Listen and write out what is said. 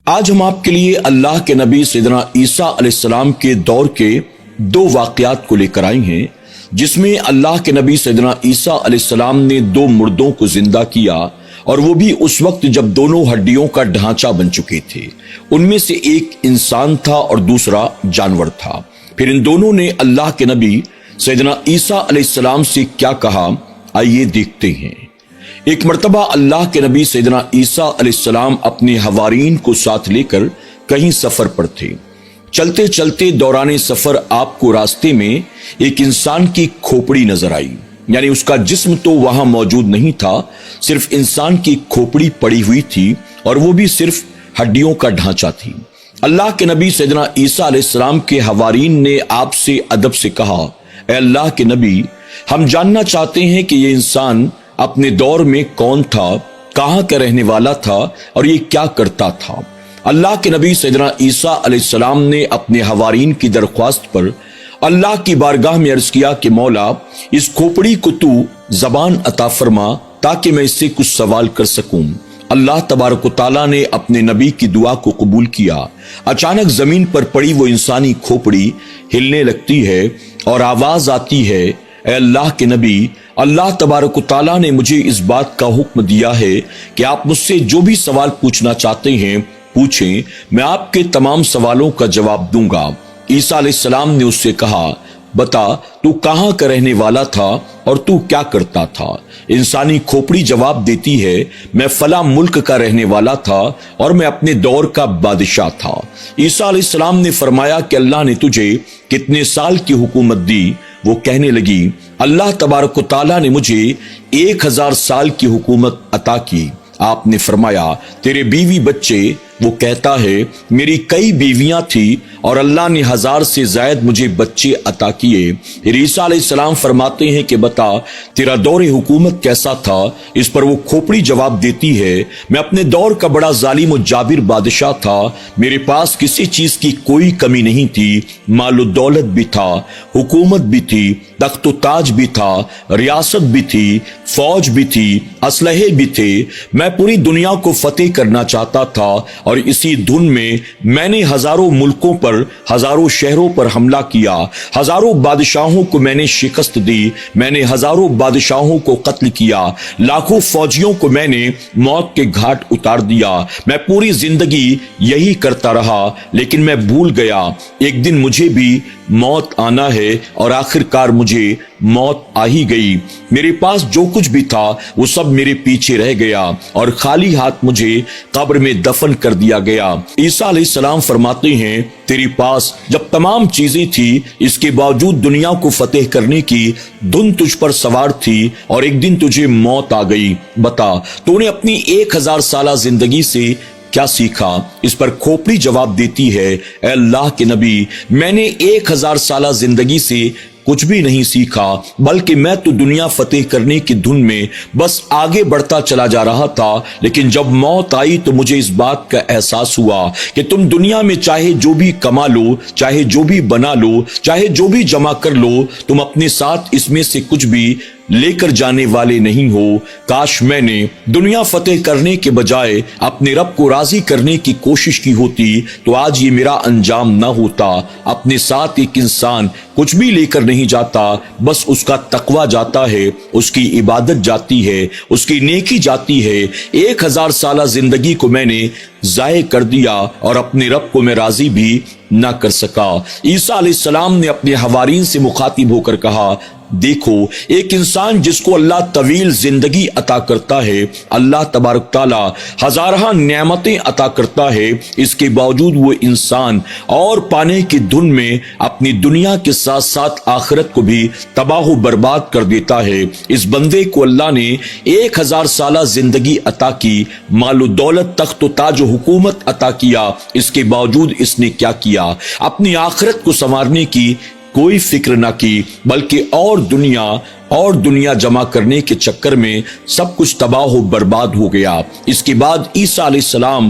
آج ہم آپ کے لیے اللہ کے نبی سیدنا عیسیٰ علیہ السلام کے دور کے دو واقعات کو لے کر آئے ہیں، جس میں اللہ کے نبی سیدنا عیسیٰ علیہ السلام نے دو مردوں کو زندہ کیا، اور وہ بھی اس وقت جب دونوں ہڈیوں کا ڈھانچہ بن چکے تھے۔ ان میں سے ایک انسان تھا اور دوسرا جانور تھا۔ پھر ان دونوں نے اللہ کے نبی سیدنا عیسیٰ علیہ السلام سے کیا کہا، آئیے دیکھتے ہیں۔ ایک مرتبہ اللہ کے نبی سیدنا عیسیٰ علیہ السلام اپنے حوارین کو ساتھ لے کر کہیں سفر پر تھے۔ چلتے چلتے دوران سفر آپ کو راستے میں ایک انسان کی کھوپڑی نظر آئی، یعنی اس کا جسم تو وہاں موجود نہیں تھا، صرف انسان کی کھوپڑی پڑی ہوئی تھی، اور وہ بھی صرف ہڈیوں کا ڈھانچہ تھی۔ اللہ کے نبی سیدنا عیسیٰ علیہ السلام کے حوارین نے آپ سے ادب سے کہا، اے اللہ کے نبی، ہم جاننا چاہتے ہیں کہ یہ انسان اپنے دور میں کون تھا، کہاں کا رہنے والا تھا، اور یہ کیا کرتا تھا۔ اللہ کے نبی سیدنا عیسیٰ علیہ السلام نے اپنے حوارین کی درخواست پر اللہ کی بارگاہ میں عرض کیا کہ مولا، اس کھوپڑی کو تو زبان عطا فرما تاکہ میں اس سے کچھ سوال کر سکوں۔ اللہ تبارک و تعالیٰ نے اپنے نبی کی دعا کو قبول کیا۔ اچانک زمین پر پڑی وہ انسانی کھوپڑی ہلنے لگتی ہے اور آواز آتی ہے، اے اللہ کے نبی، اللہ تبارک و تعالیٰ نے مجھے اس بات کا حکم دیا ہے کہ آپ مجھ سے جو بھی سوال پوچھنا چاہتے ہیں پوچھیں، میں آپ کے تمام سوالوں کا جواب دوں گا۔ عیسیٰ علیہ السلام نے اس سے کہا، بتا تو کہاں کا رہنے والا تھا اور تو کیا کرتا تھا؟ انسانی کھوپڑی جواب دیتی ہے، میں فلاں ملک کا رہنے والا تھا اور میں اپنے دور کا بادشاہ تھا۔ عیسیٰ علیہ السلام نے فرمایا کہ اللہ نے تجھے کتنے سال کی حکومت دی؟ وہ کہنے لگی، اللہ تبارک و تعالیٰ نے مجھے 1000 سال کی حکومت عطا کی۔ آپ نے فرمایا، تیرے بیوی بچے؟ وہ کہتا ہے، میری کئی بیویاں تھی اور اللہ نے 1000 سے زائد مجھے بچے عطا کیے۔ پھر عیسیٰ علیہ السلام فرماتے ہیں کہ بتا تیرا دور حکومت کیسا تھا؟ اس پر وہ کھوپڑی جواب دیتی ہے، میں اپنے دور کا بڑا ظالم و جابر بادشاہ تھا، میرے پاس کسی چیز کی کوئی کمی نہیں تھی، مال و دولت بھی تھا، حکومت بھی تھی، تخت و تاج بھی تھا، ریاست بھی تھی، فوج بھی تھی، اسلحے بھی تھے، میں پوری دنیا کو فتح کرنا چاہتا تھا، اور اسی دھن میں میں نے ہزاروں ملکوں پر، ہزاروں شہروں پر حملہ کیا، ہزاروں بادشاہوں کو میں نے شکست دی، میں نے ہزاروں بادشاہوں کو قتل کیا، لاکھوں فوجیوں کو میں نے موت کے گھاٹ اتار دیا۔ میں پوری زندگی یہی کرتا رہا، لیکن میں بھول گیا ایک دن مجھے بھی موت آنا ہے، اور آخر کار مجھے موت آ ہی گئی۔ میرے پاس جو کچھ بھی تھا وہ سب میرے پیچھے رہ گیا، اور خالی ہاتھ مجھے قبر میں دفن کر دیا گیا۔ عیسیٰ علیہ السلام فرماتے ہیں، تیرے پاس جب تمام چیزیں تھی، اس کے باوجود دنیا کو فتح کرنے کی دھن تجھ پر سوار تھی، اور ایک دن تجھے موت آ گئی۔ بتا تو نے اپنی 1000 سالہ زندگی سے کیا سیکھا؟ اس پر کھوپڑی جواب دیتی ہے، اے اللہ کے نبی، میں نے 1000 سالہ زندگی سے کچھ بھی نہیں سیکھا، بلکہ میں تو دنیا فتح کرنے کی دھن میں بس آگے بڑھتا چلا جا رہا تھا، لیکن جب موت آئی تو مجھے اس بات کا احساس ہوا کہ تم دنیا میں چاہے جو بھی کما لو، چاہے جو بھی بنا لو، چاہے جو بھی جمع کر لو، تم اپنے ساتھ اس میں سے کچھ بھی لے کر جانے والے نہیں ہو۔ کاش میں نے دنیا فتح کرنے کے بجائے اپنے رب کو راضی کرنے کی کوشش کی ہوتی تو آج یہ میرا انجام نہ ہوتا۔ اپنے ساتھ ایک انسان کچھ بھی لے کر نہیں جاتا، بس اس کا تقوی جاتا ہے، اس کی عبادت جاتی ہے، اس کی نیکی جاتی ہے۔ 1000 سالہ زندگی کو میں نے ضائع کر دیا، اور اپنے رب کو میں راضی بھی نہ کر سکا۔ عیسیٰ علیہ السلام نے اپنے حوارین سے مخاطب ہو کر کہا، دیکھو، ایک انسان جس کو اللہ طویل زندگی عطا کرتا ہے، اللہ تبارک تعالیٰ ہزارہ نعمتیں عطا کرتا ہے، اس کے باوجود وہ انسان اور پانے کی دھن میں اپنی دنیا کے ساتھ ساتھ آخرت کو بھی تباہ و برباد کر دیتا ہے۔ اس بندے کو اللہ نے 1000 سالہ زندگی عطا کی، مال و دولت، تخت و تاج و حکومت عطا کیا، اس کے باوجود اس نے کیا کیا؟ اپنی آخرت کو سنوارنے کی کوئی فکر نہ کی، بلکہ اور دنیا جمع کرنے کے چکر میں سب کچھ تباہ و برباد ہو گیا۔ اس کے بعد عیسیٰ علیہ السلام